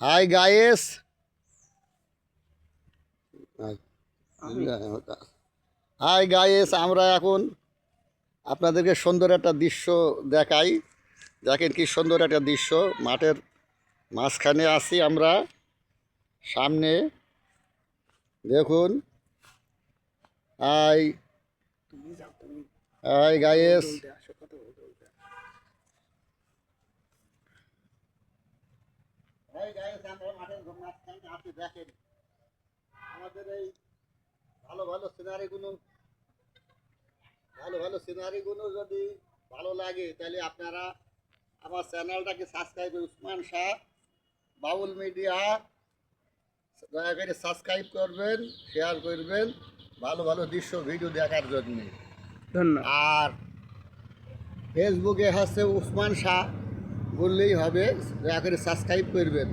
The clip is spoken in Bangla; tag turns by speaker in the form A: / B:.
A: হাই গাইস, হাই গাইস, আমরা এখন আপনাদেরকে সুন্দর একটা দৃশ্য দেখাই। দেখেন কি সুন্দর একটা দৃশ্য। মাঠের মাঝখানে আছি আমরা। সামনে দেখুন। High hi guys, hi guys, আমরা মাঠের মাঝখানে আছি। দেখেন আমাদের এই ভালো ভালো সিনারিগুলো যদি ভালো লাগে তাহলে আপনারা আমার চ্যানেলটাকে সাবস্ক্রাইব করে উসমান শাহ বাউল মিডিয়া দয়া করে সাবস্ক্রাইব করবেন, শেয়ার করবেন ভালো ভালো দৃশ্য ভিডিও দেখার জন্যে।
B: ধন্যবাদ।
A: আর ফেসবুকে হচ্ছে উসমান শাহ বললেই হবে, দয়া করে সাবস্ক্রাইব করবেন।